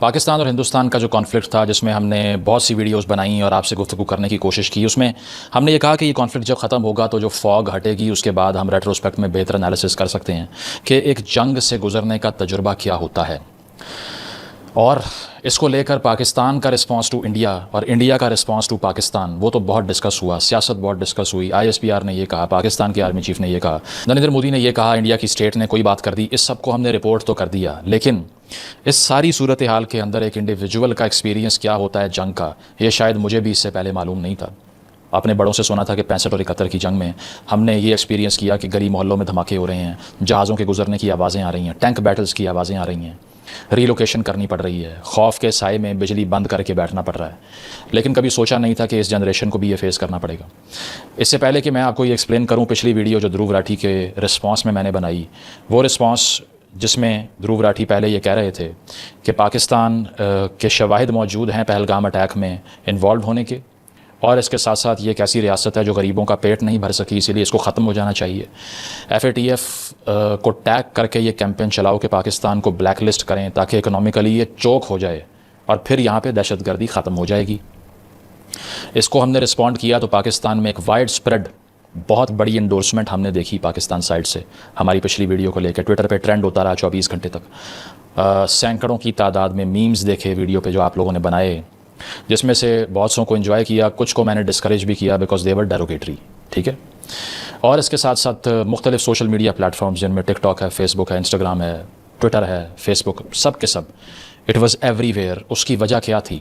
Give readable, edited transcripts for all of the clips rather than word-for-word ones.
پاکستان اور ہندوستان کا جو کانفلکٹ تھا، جس میں ہم نے بہت سی ویڈیوز بنائیں اور آپ سے گفتگو کرنے کی کوشش کی، اس میں ہم نے یہ کہا کہ یہ کانفلکٹ جب ختم ہوگا تو جو فاگ ہٹے گی اس کے بعد ہم ریٹروسپیکٹ میں بہتر انالیسس کر سکتے ہیں کہ ایک جنگ سے گزرنے کا تجربہ کیا ہوتا ہے، اور اس کو لے کر پاکستان کا رسپانس ٹو انڈیا اور انڈیا کا رسپانس ٹو پاکستان وہ تو بہت ڈسکس ہوا، سیاست بہت ڈسکس ہوئی، ISPR نے یہ کہا، پاکستان کے آرمی چیف نے یہ کہا، نریندر مودی نے یہ کہا، انڈیا کی اسٹیٹ نے کوئی بات کر دی، اس سب کو ہم نے رپورٹ تو کر دیا، لیکن اس ساری صورتحال کے اندر ایک انڈیویجول کا ایکسپیرینس کیا ہوتا ہے جنگ کا، یہ شاید مجھے بھی اس سے پہلے معلوم نہیں تھا۔ اپنے بڑوں سے سنا تھا کہ 65 اور 71 کی جنگ میں ہم نے یہ ایکسپیرینس کیا کہ گلی محلوں میں دھماکے ہو رہے ہیں، جہازوں کے گزرنے کی آوازیں آ رہی ہیں، ٹینک بیٹلز کی آوازیں آ رہی ہیں، ری لوکیشن کرنی پڑ رہی ہے، خوف کے سائے میں بجلی بند کر کے بیٹھنا پڑ رہا ہے، لیکن کبھی سوچا نہیں تھا کہ اس جنریشن کو بھی یہ فیس کرنا پڑے گا۔ اس سے پہلے کہ میں آپ کو یہ ایکسپلین کروں، پچھلی ویڈیو جو دھرو راٹھی کے رسپانس میں نے بنائی، وہ رسپانس جس میں دھرو راٹھی پہلے یہ کہہ رہے تھے کہ پاکستان کے شواہد موجود ہیں پہلگام اٹیک میں انوالو ہونے کے، اور اس کے ساتھ ساتھ یہ ایک ایسی ریاست ہے جو غریبوں کا پیٹ نہیں بھر سکی، اسی لیے اس کو ختم ہو جانا چاہیے۔ FATF کو ٹیگ کر کے یہ کیمپین چلاؤ کہ پاکستان کو بلیک لسٹ کریں تاکہ اکنامیکلی یہ چوک ہو جائے اور پھر یہاں پہ دہشت گردی ختم ہو جائے گی۔ اس کو ہم نے رسپونڈ کیا تو پاکستان میں ایک وائڈ سپریڈ بہت بڑی انڈورسمنٹ ہم نے دیکھی پاکستان سائڈ سے، ہماری پچھلی ویڈیو کو لے کے ٹویٹر پہ ٹرینڈ ہوتا رہا 24 گھنٹے تک، سینکڑوں کی تعداد میں میمز دیکھے ویڈیو پہ جو آپ لوگوں نے بنائے، جس میں سے بہت سوں کو انجوائے کیا، کچھ کو میں نے ڈسکریج بھی کیا بیکاز دے ور ڈیروگیٹری، ٹھیک ہے۔ اور اس کے ساتھ ساتھ مختلف سوشل میڈیا پلیٹ فارمز جن میں ٹک ٹاک ہے، فیس بک ہے، انسٹاگرام ہے، ٹویٹر ہے، فیس بک، سب کے سب اٹ واز ایوری ویئر۔ اس کی وجہ کیا تھی؟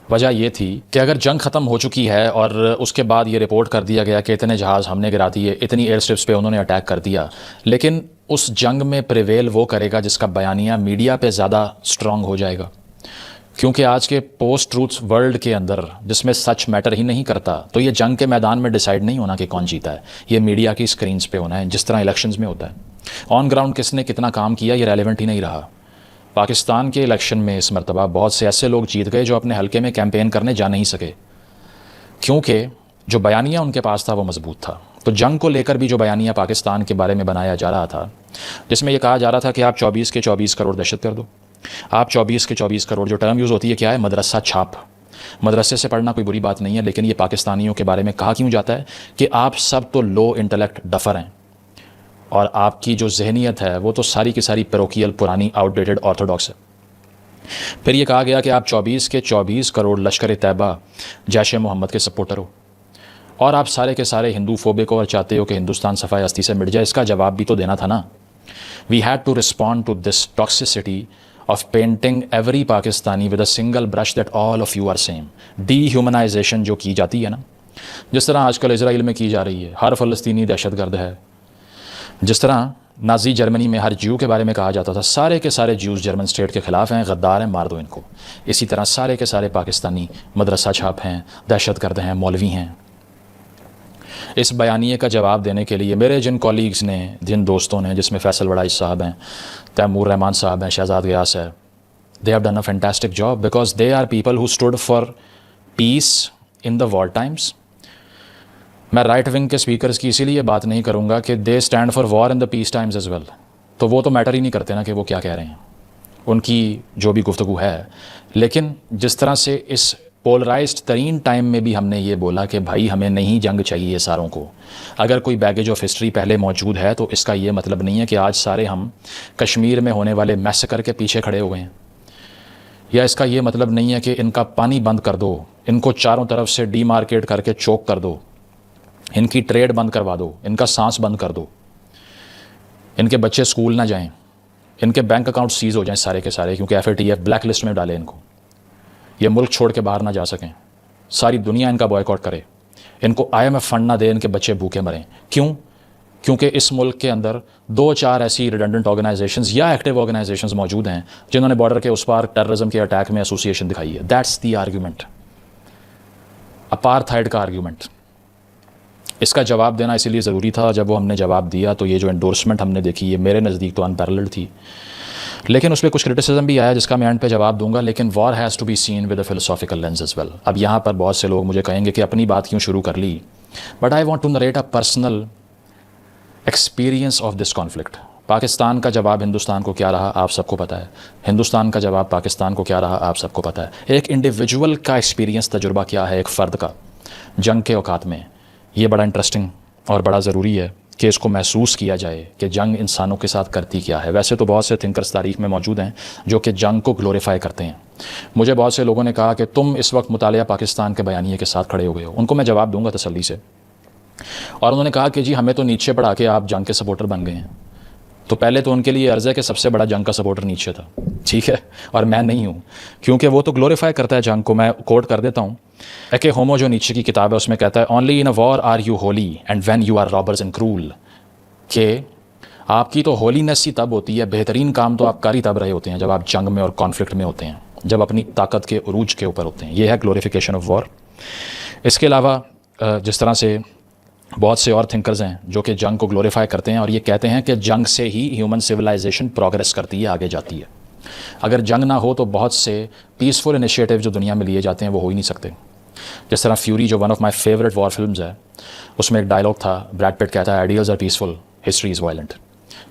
وجہ یہ تھی کہ اگر جنگ ختم ہو چکی ہے اور اس کے بعد یہ رپورٹ کر دیا گیا کہ اتنے جہاز ہم نے گرا دیے، اتنی ایئر اسٹرپس پہ انہوں نے اٹیک کر دیا، لیکن اس جنگ میں پریویل وہ کرے گا جس کا بیانیہ میڈیا پہ زیادہ اسٹرانگ ہو جائے گا، کیونکہ آج کے پوسٹ ٹروتھ ورلڈ کے اندر جس میں سچ میٹر ہی نہیں کرتا، تو یہ جنگ کے میدان میں ڈیسائیڈ نہیں ہونا کہ کون جیتا ہے، یہ میڈیا کی اسکرینز پہ ہونا ہے، جس طرح الیکشنز میں ہوتا ہے۔ آن گراؤنڈ کس نے کتنا کام کیا یہ ریلیونٹ ہی نہیں رہا۔ پاکستان کے الیکشن میں اس مرتبہ بہت سے ایسے لوگ جیت گئے جو اپنے حلقے میں کیمپین کرنے جا نہیں سکے، کیونکہ جو بیانیہ ان کے پاس تھا وہ مضبوط تھا۔ تو جنگ کو لے کر بھی جو بیانیہ پاکستان کے بارے میں بنایا جا رہا تھا، جس میں یہ کہا جا رہا تھا کہ آپ 24 کے 24 کروڑ دہشت گرد ہو، آپ 24 کے 24 کروڑ، جو ٹرم یوز ہوتی ہے کیا ہے؟ مدرسہ چھاپ۔ مدرسے سے پڑھنا کوئی بری بات نہیں ہے، لیکن یہ پاکستانیوں کے بارے میں کہا کیوں جاتا ہے کہ آپ سب تو لو انٹلیکٹ ڈفر ہیں، اور آپ کی جو ذہنیت ہے وہ تو ساری کی ساری پیروکیل، پرانی، آؤٹ ڈیٹڈ، آرتھوڈاکس ہے۔ پھر یہ کہا گیا کہ آپ 24 کے 24 کروڑ لشکر طیبہ، جیش محمد کے سپورٹر ہو، اور آپ سارے کے سارے ہندو فوبک ہو اور چاہتے ہو کہ ہندوستان صفائے ہستی سے مٹ جائے۔ اس کا جواب بھی تو دینا تھا نا۔ We had to respond to this toxicity of painting every Pakistani with a single brush that all of you are same. Dehumanization جو کی جاتی ہے نا، جس طرح آج کل اسرائیل میں کی جا رہی ہے، ہر فلسطینی دہشت گرد ہے، جس طرح نازی جرمنی میں ہر جیو کے بارے میں کہا جاتا تھا سارے کے سارے جیوز جرمن اسٹیٹ کے خلاف ہیں، غدار ہیں، مار دو ان کو، اسی طرح سارے کے سارے پاکستانی مدرسہ چھاپ ہیں، دہشت گرد ہیں، مولوی ہیں۔ اس بیانیے کا جواب دینے کے لیے میرے جن کولیگز نے، جن دوستوں نے، جس میں فیصل وڑائچ صاحب ہیں، تیمور رحمان صاحب ہیں، شہزاد غیاث ہے، they have done a fantastic job because they are people who stood for peace in the war times۔ میں رائٹ ونگ کے اسپیکرز کی اسی لیے بات نہیں کروں گا کہ they stand for war in the peace times as well, تو وہ تو میٹر ہی نہیں کرتے نا کہ وہ کیا کہہ رہے ہیں، ان کی جو بھی گفتگو ہے۔ لیکن جس طرح سے اس پولرائزڈ ترین ٹائم میں بھی ہم نے یہ بولا کہ بھائی ہمیں نہیں جنگ چاہیے ساروں کو، اگر کوئی بیگیج آف ہسٹری پہلے موجود ہے تو اس کا یہ مطلب نہیں ہے کہ آج سارے ہم کشمیر میں ہونے والے میسیکر کے پیچھے کھڑے ہوئے ہیں، یا اس کا یہ مطلب نہیں ہے کہ ان کا پانی بند کر دو، ان کو چاروں طرف سے ڈی مارکیٹ کر کے چوک کر دو، ان کی ٹریڈ بند کروا دو، ان کا سانس بند کر دو، ان کے بچے اسکول نہ جائیں، ان کے بینک اکاؤنٹ سیز ہو جائیں سارے کے سارے، کیونکہ FATF بلیک لسٹ میں ڈالے ان کو، یہ ملک چھوڑ کے باہر نہ جا سکیں، ساری دنیا ان کا بوائیکاٹ کرے، ان کو IMF فنڈ نہ دے، ان کے بچے بھوکے مریں۔ کیوں؟ کیونکہ اس ملک کے اندر 2-4 ایسی ریڈنڈنٹ آرگنائزیشنز یا ایکٹیو آرگنائزیشنز موجود ہیں جنہوں نے بارڈر کے اس پار ٹیررزم کے اٹیک میں ایسوسیشن دکھائی ہے۔ دیٹس دی آرگیومنٹ، اپارتھائڈ کا آرگیومنٹ۔ اس کا جواب دینا اسی لیے ضروری تھا، جب وہ ہم نے جواب دیا تو یہ جو انڈورسمنٹ ہم نے دیکھی، یہ میرے نزدیک تو انپیرلڈ تھی، لیکن اس پہ کچھ کرٹیسزم بھی آیا جس کا میں اینڈ پہ جواب دوں گا، لیکن war has to be seen with a philosophical lens as well. اب یہاں پر بہت سے لوگ مجھے کہیں گے کہ اپنی بات کیوں شروع کر لی، but I want to narrate a personal experience of this conflict. Pakistan کا جواب ہندوستان کو کیا رہا آپ سب کو پتہ ہے، ہندوستان کا جواب پاکستان کو کیا رہا آپ سب کو پتہ ہے۔ ایک انڈیویجول کا ایکسپیرینس تجربہ کیا ہے ایک فرد کا جنگ کے اوقات میں، یہ بڑا انٹرسٹنگ اور بڑا ضروری ہے کہ اس کو محسوس کیا جائے کہ جنگ انسانوں کے ساتھ کرتی کیا ہے۔ ویسے تو بہت سے تھنکرز تاریخ میں موجود ہیں جو کہ جنگ کو گلوریفائی کرتے ہیں۔ مجھے بہت سے لوگوں نے کہا کہ تم اس وقت مطالعہ پاکستان کے بیانیے کے ساتھ کھڑے ہو گئے ہو، ان کو میں جواب دوں گا تسلی سے، اور انہوں نے کہا کہ جی ہمیں تو نیچے پڑھا کے آپ جنگ کے سپورٹر بن گئے ہیں۔ تو پہلے تو ان کے لیے عرض ہے کہ سب سے بڑا جنگ کا سپورٹر نیچے تھا، ٹھیک ہے، اور میں نہیں ہوں، کیونکہ وہ تو گلوریفائی کرتا ہے جنگ کو۔ میں کوٹ کر دیتا ہوں، ایک ہومو جو نیچے کی کتاب ہے اس میں کہتا ہے only in a war are you holy and when you are robbers and cruel, کہ آپ کی تو ہولینس ہی تب ہوتی ہے، بہترین کام تو آپ کر ہی تب رہے ہوتے ہیں جب آپ جنگ میں اور کانفلکٹ میں ہوتے ہیں، جب اپنی طاقت کے عروج کے اوپر ہوتے ہیں۔ یہ ہے گلوریفیکیشن آف وار۔ اس کے علاوہ جس طرح سے بہت سے اور تھنکرز ہیں جو کہ جنگ کو گلوریفائی کرتے ہیں اور یہ کہتے ہیں کہ جنگ سے ہی ہیومن سویلائزیشن پروگریس کرتی ہے، آگے جاتی ہے۔ اگر جنگ نہ ہو تو بہت سے پیسفل انیشیٹو جو دنیا میں لیے جاتے ہیں وہ ہو ہی نہیں سکتے۔ جس طرح فیوری جو one of my favourite war films ہے، اس میں ایک ڈائلاگ تھا، بریڈ پٹ کہتا ہے ideals are peaceful, history is violent,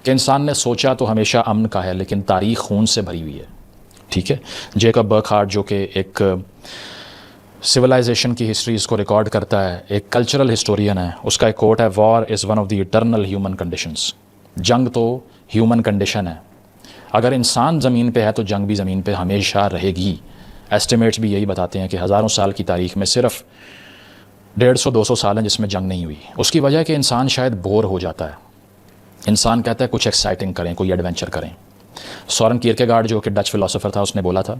کہ انسان نے سوچا تو ہمیشہ امن کا ہے لیکن تاریخ خون سے بھری ہوئی ہے، ٹھیک ہے۔ جیکب برکھارٹ جو کہ ایک سویلائزیشن کی ہسٹریز کو ریکارڈ کرتا ہے، ایک کلچرل ہسٹورین ہے، اس کا ایک کوٹ ہے، war is one of the eternal human conditions, جنگ تو ہیومن کنڈیشن ہے، اگر انسان زمین پہ ہے تو جنگ بھی زمین پہ ہمیشہ رہے گی۔ ایسٹیمیٹس بھی یہی بتاتے ہیں کہ ہزاروں سال کی تاریخ میں صرف 150-200 سال ہیں جس میں جنگ نہیں ہوئی۔ اس کی وجہ ہے کہ انسان شاید بور ہو جاتا ہے، انسان کہتا ہے کچھ ایکسائٹنگ کریں، کوئی ایڈونچر کریں۔ سورن کیرکیگارڈ جو کہ ڈچ فلاسفر تھا، اس نے بولا تھا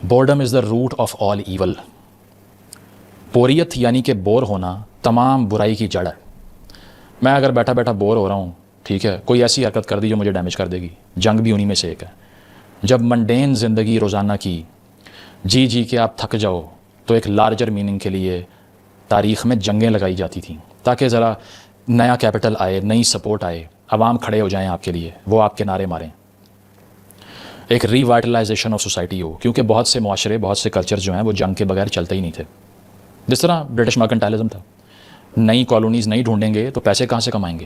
boredom is the root of all evil, بوریت یعنی کہ بور ہونا تمام برائی کی جڑ ہے۔ میں اگر بیٹھا بیٹھا بور ہو رہا ہوں، ٹھیک ہے، کوئی ایسی حرکت کر دی جو مجھے ڈیمیج کر دے گی، جنگ بھی انہی میں سے ایک ہے۔ جب منڈین زندگی روزانہ کی جی کے آپ تھک جاؤ تو ایک لارجر میننگ کے لیے تاریخ میں جنگیں لگائی جاتی تھیں تاکہ ذرا نیا کیپٹل آئے، نئی سپورٹ آئے، عوام کھڑے ہو جائیں آپ کے لیے، وہ آپ کے نعرے ماریں، ایک ری وائٹلائزیشن آف سوسائٹی ہو، کیونکہ بہت سے معاشرے، بہت سے کلچر جو ہیں وہ جنگ کے بغیر چلتے ہی نہیں تھے۔ جس طرح برٹش مرکنٹائلزم تھا، نئی کالونیز نہیں ڈھونڈیں گے تو پیسے کہاں سے کمائیں گے؟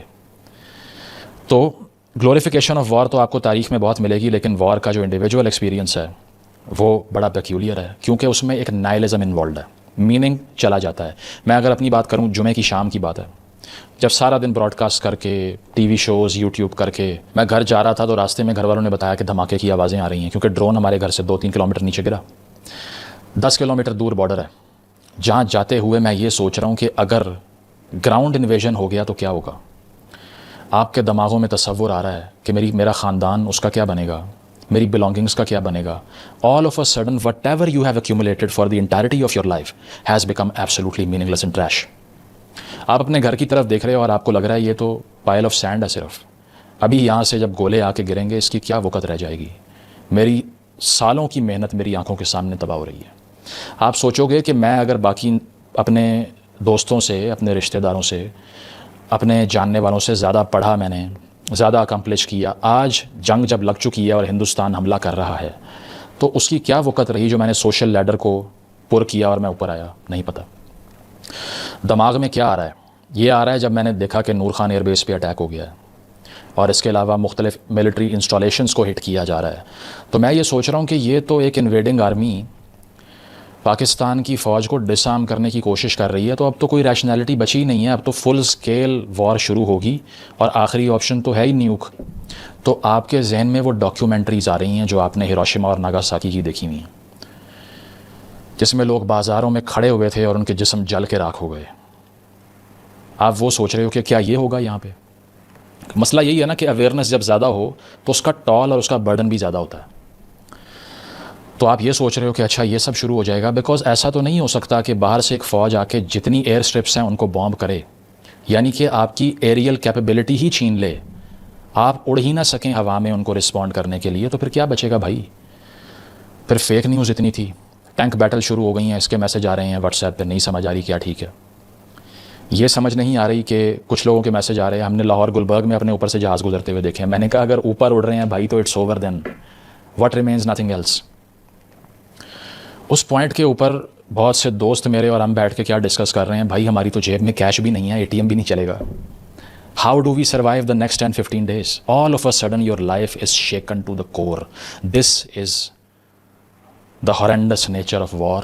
تو گلوریفیکیشن آف وار تو آپ کو تاریخ میں بہت ملے گی، لیکن وار کا جو انڈیویجول ایکسپیرینس ہے وہ بڑا پیکیولر ہے، کیونکہ اس میں ایک نائلزم انوالوڈ ہے، میننگ چلا جاتا ہے۔ میں اگر اپنی بات کروں، جمعے کی شام کی بات ہے، جب سارا دن براڈ کاسٹ کر کے، ٹی وی شوز، یوٹیوب کر کے میں گھر جا رہا تھا تو راستے میں گھر والوں نے بتایا کہ دھماکے کی آوازیں آ رہی ہیں، کیونکہ ڈرون ہمارے گھر سے 2-3 کلومیٹر نیچے گرا، 10 کلومیٹر دور بارڈر ہے۔ جہاں جاتے ہوئے میں یہ سوچ رہا ہوں کہ اگر گراؤنڈ انویژن ہو گیا تو کیا ہوگا؟ آپ کے دماغوں میں تصور آ رہا ہے کہ میرا خاندان، اس کا کیا بنے گا، میری بلانگنگس کا کیا بنے گا۔ All of a sudden whatever you have accumulated for the entirety of your life has become absolutely meaningless and trash. آپ اپنے گھر کی طرف دیکھ رہے ہو اور آپ کو لگ رہا ہے یہ تو پائل آف سینڈ ہے، صرف ابھی یہاں سے جب گولے آ کے گریں گے اس کی کیا وقت رہ جائے گی، میری سالوں کی محنت میری آنکھوں کے سامنے تباہ ہو رہی ہے۔ آپ سوچو گے کہ میں اگر باقی اپنے دوستوں سے، اپنے رشتہ داروں سے، اپنے جاننے والوں سے زیادہ پڑھا، میں نے زیادہ اکمپلش کیا، آج جنگ جب لگ چکی ہے اور ہندوستان حملہ کر رہا ہے تو اس کی کیا وقت رہی جو میں نے سوشل لیڈر کو پر کیا اور میں اوپر آیا، نہیں پتہ۔ دماغ میں کیا آ رہا ہے؟ یہ آ رہا ہے جب میں نے دیکھا کہ نور خان ایئر بیس پہ اٹیک ہو گیا ہے اور اس کے علاوہ مختلف ملٹری انسٹالیشنز کو ہٹ کیا جا رہا ہے، تو میں یہ سوچ رہا ہوں کہ یہ تو ایک انویڈنگ آرمی پاکستان کی فوج کو ڈس آرم کرنے کی کوشش کر رہی ہے، تو اب تو کوئی ریشنلٹی بچی ہی نہیں ہے، اب تو فل سکیل وار شروع ہوگی اور آخری آپشن تو ہے ہی نیوک۔ تو آپ کے ذہن میں وہ ڈاکیومنٹریز آ رہی ہیں جو آپ نے ہیروشیما اور ناگاساکی کی دیکھی ہوئی ہیں، جس میں لوگ بازاروں میں کھڑے ہوئے تھے اور ان کے جسم جل کے راکھ ہو گئے۔ آپ وہ سوچ رہے ہو کہ کیا یہ ہوگا یہاں پہ؟ مسئلہ یہی ہے نا کہ اویئرنیس جب زیادہ ہو تو اس کا ٹال اور اس کا برڈن بھی زیادہ ہوتا ہے۔ تو آپ یہ سوچ رہے ہو کہ اچھا یہ سب شروع ہو جائے گا، بیکاز ایسا تو نہیں ہو سکتا کہ باہر سے ایک فوج آ کے جتنی ایئر اسٹرپس ہیں ان کو بامب کرے، یعنی کہ آپ کی ایریل کیپیبلٹی ہی چھین لے، آپ اڑ ہی نہ سکیں ہوا میں ان کو رسپونڈ کرنے کے لیے، تو پھر کیا بچے گا بھائی؟ پھر فیک نیوز اتنی تھی، ٹینک بیٹل شروع ہو گئی ہیں، اس کے میسج آ رہے ہیں واٹس ایپ پہ، نہیں سمجھ آ رہی کیا ٹھیک ہے۔ یہ سمجھ نہیں آ رہی کہ کچھ لوگوں کے میسج آ رہے ہیں، ہم نے لاہور گلبرگ میں اپنے اوپر سے جہاز گزرتے ہوئے دیکھے ہیں، میں نے کہا اگر اوپر اڑ رہے ہیں بھائی تو it's over, then what remains nothing else. اس پوائنٹ کے اوپر بہت سے دوست میرے اور ہم بیٹھ کے کیا ڈسکس کر رہے ہیں، بھائی ہماری تو جیب میں کیش بھی نہیں ہے، اے ٹی ایم بھی نہیں چلے گا، How do we survive the next 10-15 days? All of a sudden your life is shaken to the core. This is the horrendous nature of war,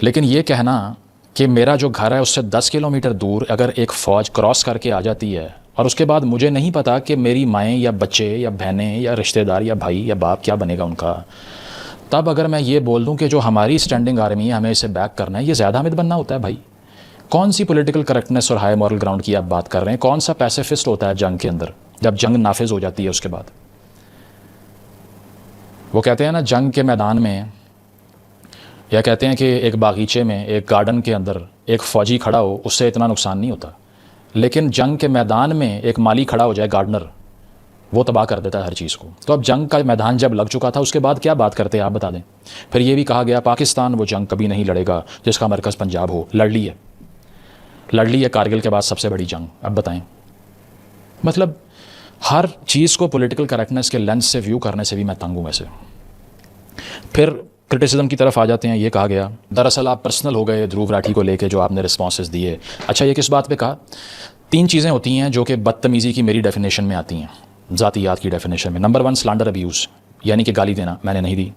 لیکن یہ کہنا کہ میرا جو گھر ہے اس سے 10 کلومیٹر دور اگر ایک فوج کراس کر کے آ جاتی ہے اور اس کے بعد مجھے نہیں پتا کہ میری مائیں یا بچے یا بہنیں یا رشتہ دار یا بھائی یا باپ کیا بنے گا ان کا، تب اگر میں یہ بول دوں کہ جو ہماری اسٹینڈنگ آرمی ہے ہمیں اسے بیک کرنا ہے، یہ زیادہ حامد بننا ہوتا ہے بھائی؟ کون سی پولیٹیکل کریکٹنس اور ہائی مورل گراؤنڈ کی آپ بات کر رہے ہیں؟ کون سا پیسیفسٹ ہوتا ہے جنگ کے اندر جب جنگ نافذ ہو جاتی ہے اس کے بعد؟ وہ کہتے ہیں نا جنگ کے میدان میں، یا کہتے ہیں کہ ایک باغیچے میں ایک گارڈن کے اندر ایک فوجی کھڑا ہو اس سے اتنا نقصان نہیں ہوتا، لیکن جنگ کے میدان میں ایک مالی کھڑا ہو جائے گارڈنر، وہ تباہ کر دیتا ہے ہر چیز کو۔ تو اب جنگ کا میدان جب لگ چکا تھا اس کے بعد کیا بات کرتے ہیں آپ بتا دیں؟ پھر یہ بھی کہا گیا پاکستان وہ جنگ کبھی نہیں لڑے گا جس کا مرکز پنجاب ہو۔ لڑ لی ہے کارگل کے بعد سب سے بڑی جنگ۔ اب بتائیں، مطلب ہر چیز کو پولیٹیکل کریکٹنس کے لینس سے ویو کرنے سے بھی میں تنگ ہوں ویسے۔ پھر کرٹیسزم کی طرف آ جاتے ہیں۔ یہ کہا گیا دراصل آپ پرسنل ہو گئے دھروو راٹھی کو لے کے جو آپ نے رسپانسز دیے۔ اچھا یہ کس بات پہ کہا؟ 3 چیزیں ہوتی ہیں جو کہ بدتمیزی کی میری ڈیفینیشن میں آتی ہیں، ذاتیات کی ڈیفینیشن میں۔ نمبر 1 سلانڈر ابیوز، یعنی کہ گالی دینا، میں نے نہیں دی۔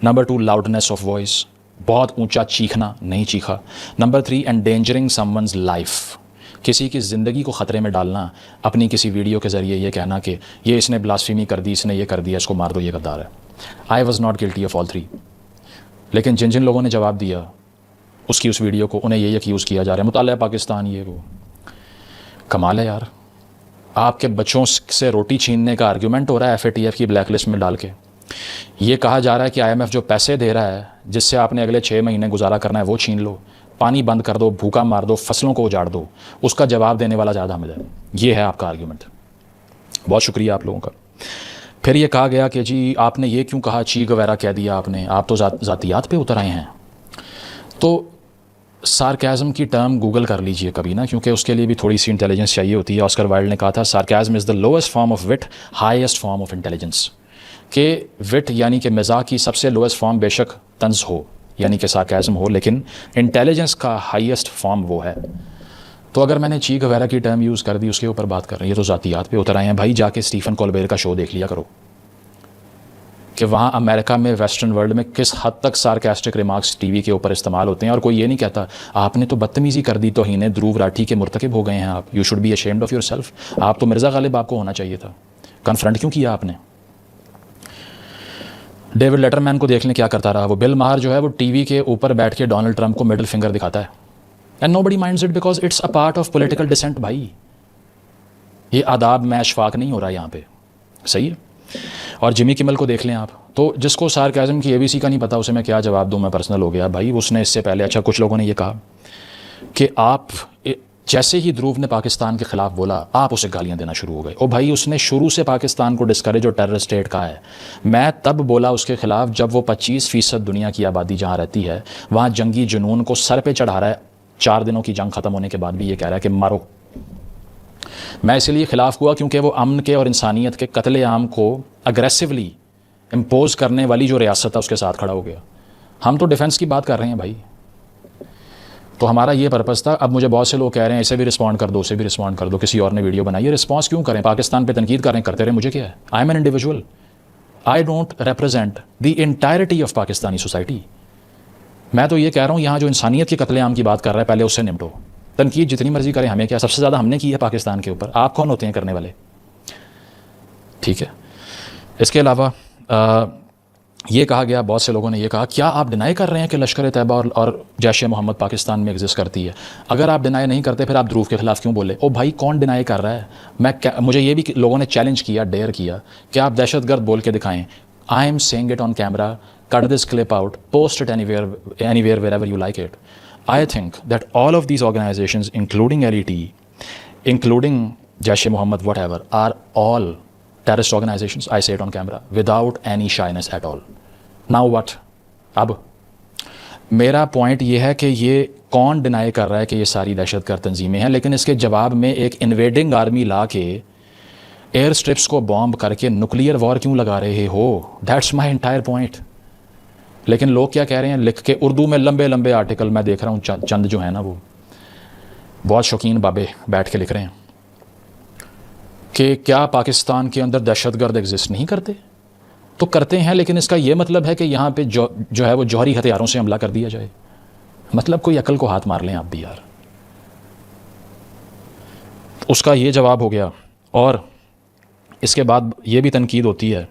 نمبر 2 لاؤڈنیس آف وائس، بہت اونچا چیخنا، نہیں چیخا۔ نمبر 3 انڈینجرنگ سم ونز لائف، کسی کی زندگی کو خطرے میں ڈالنا اپنی کسی ویڈیو کے ذریعے، یہ کہنا کہ یہ اس نے بلاسفیمی کر دی، اس نے یہ کر دیا، اس کو مار دو، یہ غدار ہے۔ I was not guilty of all 3، لیکن جن لوگوں نے جواب دیا اس کی اس ویڈیو کو، انہیں یہ ایکیوز کیا جا رہا ہے مطالعہ پاکستان، یہ وہ۔ کمال ہے یار، آپ کے بچوں سے روٹی چھیننے کا آرگیومنٹ ہو رہا ہے FATF کی بلیک لسٹ میں ڈال کے۔ یہ کہا جا رہا ہے کہ IMF جو پیسے دے رہا ہے جس سے آپ نے اگلے 6 مہینے گزارا کرنا ہے وہ چھین لو، پانی بند کر دو، بھوکا مار دو، فصلوں کو اجاڑ دو، اس کا جواب دینے والا زیادہ حامد ہے۔ یہ ہے آپ کا آرگیومنٹ۔ بہت شکریہ آپ لوگوں کا۔ پھر یہ کہا گیا کہ جی آپ نے یہ کیوں کہا، چیخ وغیرہ کہہ دیا آپ نے، آپ تو ذاتیات پہ اتر آئے ہیں۔ تو سارکیزم کی ٹرم گوگل کر لیجئے کبھی نا، کیونکہ اس کے لیے بھی تھوڑی سی انٹیلیجنس چاہیے ہوتی ہے۔ آسکر وائلڈ نے کہا تھا sarcasm is the lowest form of wit, highest form of intelligence, کہ وٹ یعنی کہ مزاح کی سب سے لوئسٹ فارم بے شک طنز ہو، یعنی کہ سارکیزم ہو، لیکن انٹیلیجنس کا ہائیسٹ فارم وہ ہے۔ تو اگر میں نے چیخ وغیرہ کی ٹرم یوز کر دی اس کے اوپر بات کر رہے ہیں، یہ تو ذاتیات پہ اتر آئے ہیں بھائی۔ جا کے اسٹیفن کولبیر کا شو دیکھ لیا کرو کہ وہاں امریکہ میں ویسٹرن ورلڈ میں کس حد تک سارکاسٹک ریمارکس ٹی وی کے اوپر استعمال ہوتے ہیں، اور کوئی یہ نہیں کہتا آپ نے تو بدتمیزی کر دی، توہین دھروو راٹھی کے مرتکب ہو گئے ہیں آپ، you should be ashamed of yourself. آپ تو مرزا غالب آپ کو ہونا چاہیے تھا، کنفرنٹ کیوں کیا آپ نے؟ ڈیوڈ لیٹر مین کو دیکھ لیں کیا کرتا رہا، وہ بل ماہر جو ہے وہ ٹی وی کے اوپر بیٹھ کے ڈونلڈ ٹرمپ کو مڈل فنگر دکھاتا ہے، and nobody minds it because it's a part of political dissent. بھائی یہ آداب میں اشفاق نہیں ہو رہا یہاں پہ، صحیح ہے؟ اور جمی کمل کو دیکھ لیں آپ، تو جس کو سارکیزم کی ABC کا نہیں پتا اسے میں کیا جواب دوں، میں پرسنل ہو گیا بھائی۔ اس نے اس سے پہلے، اچھا کچھ لوگوں نے یہ کہا کہ آپ جیسے ہی دھروو نے پاکستان کے خلاف بولا آپ اسے گالیاں دینا شروع ہو گئے۔ او بھائی اس نے شروع سے پاکستان کو ڈسکریج اور ٹیرر اسٹیٹ کہا ہے، میں تب بولا اس کے خلاف جب وہ 25% دنیا کی آبادی جہاں رہتی ہے وہاں جنگی جنون کو سر پہ چڑھا رہا ہے، 4 دنوں کی جنگ ختم ہونے کے بعد بھی یہ کہہ رہا ہے کہ مارو۔ میں اس لیے خلاف ہوا کیونکہ وہ امن کے اور انسانیت کے قتل عام کو اگریسولی امپوز کرنے والی جو ریاست ہے اس کے ساتھ کھڑا ہو گیا۔ ہم تو ڈیفنس کی بات کر رہے ہیں بھائی، تو ہمارا یہ پرپس تھا۔ اب مجھے بہت سے لوگ کہہ رہے ہیں اسے بھی رسپونڈ کر دو، اسے بھی رسپونڈ کر دو، کسی اور نے ویڈیو بنائی ہے، رسپانس کیوں کریں؟ پاکستان پہ تنقید کر رہے ہیں، کرتے رہے، مجھے کیا ہے؟ I am an individual, I don't represent the entirety of Pakistani society. میں تو یہ کہہ رہا ہوں یہاں جو انسانیت کے قتل عام کی بات کر رہا ہے پہلے اس سے نمٹو، تنقید جتنی مرضی کریں، ہمیں کیا؟ سب سے زیادہ ہم نے کی ہے پاکستان کے اوپر، آپ کون ہوتے ہیں کرنے والے؟ ٹھیک ہے۔ اس کے علاوہ یہ کہا گیا، بہت سے لوگوں نے یہ کہا کیا آپ ڈینائی کر رہے ہیں کہ لشکر طیبہ اور جیش محمد پاکستان میں ایگزسٹ کرتی ہے؟ اگر آپ ڈینائی نہیں کرتے پھر آپ دھروو کے خلاف کیوں بولے؟ او بھائی کون ڈینائی کر رہا ہے؟ مجھے یہ بھی لوگوں نے چیلنج کیا، ڈیئر کیا کہ آپ دہشت گرد بول کے دکھائیں۔ I am seeing it on camera, cut this clip out, post it anywhere wherever you like it. I think that all of these organizations, including LET, including Jaish-e-Mohammed, whatever, are all terrorist organizations. I say it on camera without any shyness at all. Now what? اب میرا point یہ ہے کہ یہ کون deny کر رہا ہے کہ یہ ساری دہشت گرد تنظیمیں ہیں، لیکن اس کے جواب میں ایک انویڈنگ آرمی لا کے ایئر اسٹرپس کو بامب کر کے نیوکلیئر وار کیوں لگا رہے ہو؟ That's my entire point. لیکن لوگ کیا کہہ رہے ہیں لکھ کے اردو میں لمبے لمبے آرٹیکل، میں دیکھ رہا ہوں چند جو ہیں نا وہ بہت شوقین بابے بیٹھ کے لکھ رہے ہیں کہ کیا پاکستان کے اندر دہشت گرد ایگزسٹ نہیں کرتے؟ تو کرتے ہیں، لیکن اس کا یہ مطلب ہے کہ یہاں پہ جو ہے وہ جوہری ہتھیاروں سے حملہ کر دیا جائے؟ مطلب کوئی عقل کو ہاتھ مار لیں آپ بھی یار. اس کا یہ جواب ہو گیا. اور اس کے بعد یہ بھی تنقید ہوتی ہے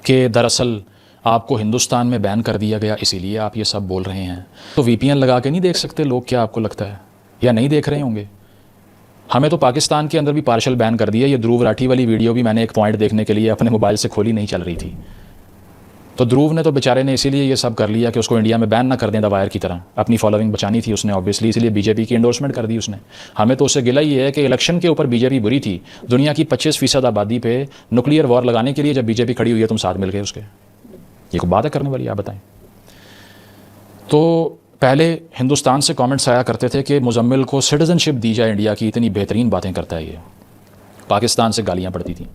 کہ دراصل آپ کو ہندوستان میں بین کر دیا گیا اسی لیے آپ یہ سب بول رہے ہیں. تو وی پی این لگا کے نہیں دیکھ سکتے لوگ؟ کیا آپ کو لگتا ہے؟ یا نہیں دیکھ رہے ہوں گے؟ ہمیں تو پاکستان کے اندر بھی پارشل بین کر دیا. یہ دھروو راٹھی والی ویڈیو بھی میں نے ایک پوائنٹ دیکھنے کے لیے اپنے موبائل سے کھولی نہیں چل رہی تھی. تو دھروو نے تو بیچارے نے اسی لیے یہ سب کر لیا کہ اس کو انڈیا میں بین نہ کر دیں دا وائر کی طرح. اپنی فالوئنگ بچانی تھی اس نے آبویسلی، اسی لیے بی جے پی کی انڈورسمنٹ کر دی اس نے. ہمیں تو اس سے گلہ یہ ہے کہ الیکشن کے اوپر بی جے پی بری تھی. دنیا کی 25% آبادی پہ نیوکلیئر وار لگانے کے لیے جب بی جے پی کھڑی ہوئی ہے تم ساتھ مل گئے اس کے. یہ کوئی بات ہے کرنے والی؟ آپ بتائیں. تو پہلے ہندوستان سے کامنٹس آیا کرتے تھے کہ مزمل کو سٹیزن شپ دی جائے انڈیا کی، اتنی بہترین باتیں کرتا ہے یہ. پاکستان سے گالیاں پڑتی تھیں.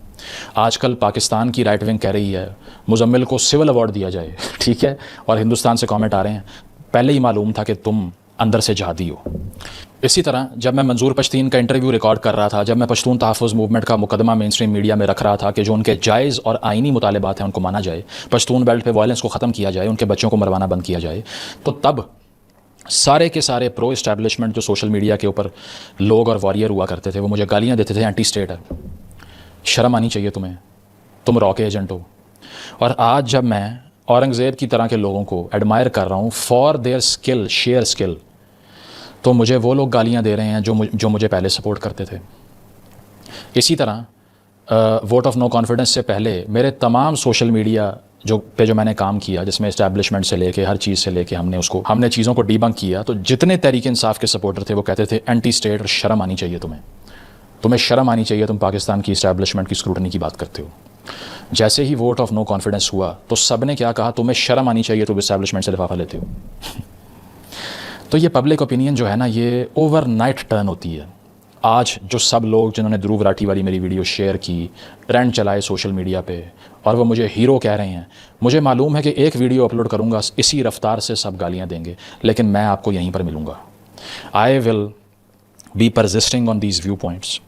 آج کل پاکستان کی رائٹ ونگ کہہ رہی ہے مزمل کو سول ایوارڈ دیا جائے. ٹھیک ہے. اور ہندوستان سے کامنٹ آ رہے ہیں پہلے ہی معلوم تھا کہ تم اندر سے جہادی ہو. اسی طرح جب میں منظور پشتین کا انٹرویو ریکارڈ کر رہا تھا، جب میں پشتون تحفظ موومنٹ کا مقدمہ مین اسٹریم میڈیا میں رکھ رہا تھا کہ جو ان کے جائز اور آئینی مطالبات ہیں ان کو مانا جائے، پشتون بیلٹ پہ وائلنس کو ختم کیا جائے، ان کے بچوں کو مروانا بند کیا جائے، تو تب سارے کے سارے پرو اسٹیبلشمنٹ جو سوشل میڈیا کے اوپر لوگ اور واریر ہوا کرتے تھے وہ مجھے گالیاں دیتے تھے اینٹی اسٹیٹ ہے، شرم آنی چاہیے تمہیں، تم را کے ایجنٹ ہو. اور آج جب میں اورنگزیب کی طرح کے لوگوں کو ایڈمائر کر رہا ہوں for their skill, share skill, تو مجھے وہ لوگ گالیاں دے رہے ہیں جو مجھے پہلے سپورٹ کرتے تھے. اسی طرح ووٹ آف نو کانفیڈنس سے پہلے میرے تمام سوشل میڈیا جو میں نے کام کیا، جس میں اسٹیبلشمنٹ سے لے کے ہر چیز سے لے کے ہم نے چیزوں کو ڈی بنک کیا، تو جتنے تحریک انصاف کے سپورٹر تھے وہ کہتے تھے اینٹی اسٹیٹ، شرم آنی چاہیے تمہیں شرم آنی چاہیے، تم پاکستان کی اسٹیبلشمنٹ کی اسکروٹنی کی بات کرتے ہو. جیسے ہی ووٹ آف نو کانفیڈنس ہوا تو سب نے کیا کہا، تمہیں شرم آنی چاہیے، تم اسٹیبلشمنٹ سے لفافہ لیتے ہو. تو یہ پبلک اوپینین جو ہے نا، یہ اوور نائٹ ٹرن ہوتی ہے. آج جو سب لوگ جنہوں نے دھروو راٹھی والی میری ویڈیو شیئر کی، ٹرینڈ چلائے سوشل میڈیا پہ، اور وہ مجھے ہیرو کہہ رہے ہیں، مجھے معلوم ہے کہ ایک ویڈیو اپلوڈ کروں گا اسی رفتار سے سب گالیاں دیں گے، لیکن میں آپ کو یہیں پر ملوں گا. I will be persisting on these viewpoints.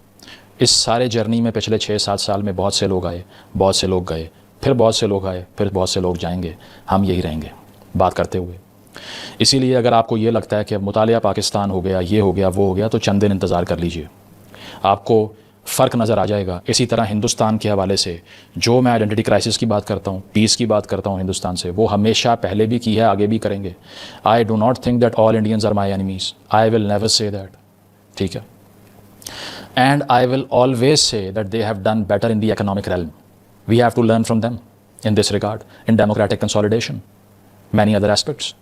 اس سارے جرنی میں پچھلے 6-7 سال میں بہت سے لوگ آئے، بہت سے لوگ گئے، پھر بہت سے لوگ آئے، پھر بہت سے لوگ جائیں گے. ہم یہی رہیں گے بات کرتے ہوئے. اسی لیے اگر آپ کو یہ لگتا ہے کہ اب مطالعہ پاکستان ہو گیا، یہ ہو گیا، وہ ہو گیا، تو چند دن انتظار کر لیجئے، آپ کو فرق نظر آ جائے گا. اسی طرح ہندوستان کے حوالے سے جو میں آئیڈینٹی کرائسس کی بات کرتا ہوں، پیس کی بات کرتا ہوں ہندوستان سے، وہ ہمیشہ پہلے بھی کی ہے، آگے بھی کریں گے. I do not think that all Indians are my enemies. I will never say that. ٹھیک ہے. And I will always say that they have done better in the economic realm. We have to learn from them in this regard, in democratic consolidation, many other aspects.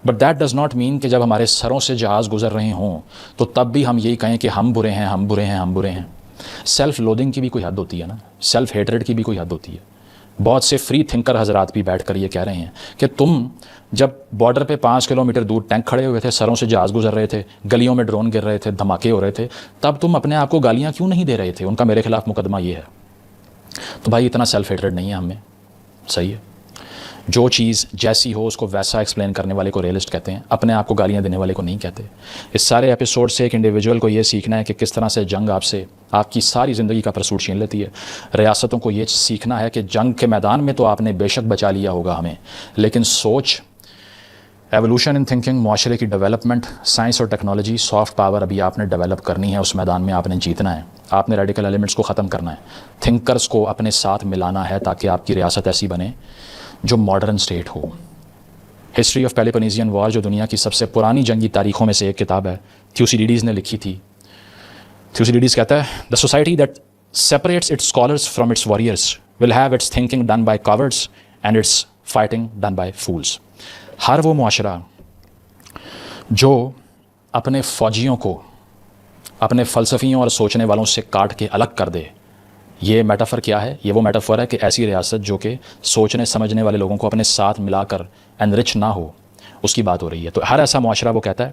But that does not mean کہ جب ہمارے سروں سے جہاز گزر رہے ہوں تو تب بھی ہم یہی کہیں کہ ہم برے ہیں، ہم برے ہیں، ہم برے ہیں. سیلف لودنگ کی بھی کوئی حد ہوتی ہے نا، سیلف ہیٹریڈ کی بھی کوئی حد ہوتی ہے. بہت سے فری تھنکر حضرات بھی بیٹھ کر یہ کہہ رہے ہیں کہ تم جب بارڈر پہ 5 کلومیٹر دور ٹینک کھڑے ہوئے تھے، سروں سے جہاز گزر رہے تھے، گلیوں میں ڈرون گر رہے تھے، دھماکے ہو رہے تھے، تب تم اپنے آپ کو گالیاں کیوں نہیں دے رہے تھے؟ ان کا میرے خلاف مقدمہ یہ ہے. تو بھائی اتنا سیلف ہیٹریڈ نہیں ہے ہم میں. صحیح ہے. جو چیز جیسی ہو اس کو ویسا ایکسپلین کرنے والے کو ریئلسٹ کہتے ہیں، اپنے آپ کو گالیاں دینے والے کو نہیں کہتے. اس سارے ایپیسوڈ سے ایک انڈیویجول کو یہ سیکھنا ہے کہ کس طرح سے جنگ آپ کی ساری زندگی کا پرسوٹ چھین لیتی ہے. ریاستوں کو یہ سیکھنا ہے کہ جنگ کے میدان میں تو آپ نے بے شک بچا لیا ہوگا ہمیں، لیکن سوچ، ایوولوشن ان تھنکنگ، معاشرے کی ڈیولپمنٹ، سائنس اور ٹیکنالوجی، سافٹ پاور ابھی آپ نے ڈیولپ کرنی ہے. اس میدان میں آپ نے جیتنا ہے. آپ نے ریڈیکل ایلیمنٹس کو ختم کرنا ہے، تھنکرز کو اپنے ساتھ ملانا ہے تاکہ آپ کی ریاست ایسی بنے جو ماڈرن اسٹیٹ ہو. ہسٹری آف پیلوپونیزین وار جو دنیا کی سب سے پرانی جنگی تاریخوں میں سے ایک کتاب ہے، تھیوسیڈیڈیز نے لکھی تھی. تھیوسیڈیڈیز کہتا ہے the society that separates its scholars from its warriors will have its thinking done by cowards and its fighting done by fools. ہر وہ معاشرہ جو اپنے فوجیوں کو اپنے فلسفیوں اور سوچنے والوں سے کاٹ کے الگ کر دے. یہ میٹافر کیا ہے؟ یہ وہ میٹافر ہے کہ ایسی ریاست جو کہ سوچنے سمجھنے والے لوگوں کو اپنے ساتھ ملا کر انرچ نہ ہو، اس کی بات ہو رہی ہے. تو ہر ایسا معاشرہ، وہ کہتا ہے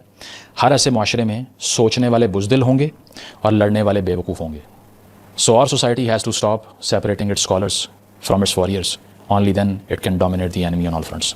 ہر ایسے معاشرے میں سوچنے والے بزدل ہوں گے اور لڑنے والے بے وقوف ہوں گے. So our society has to stop separating its scholars from its warriors. Only then it can dominate the enemy on all fronts.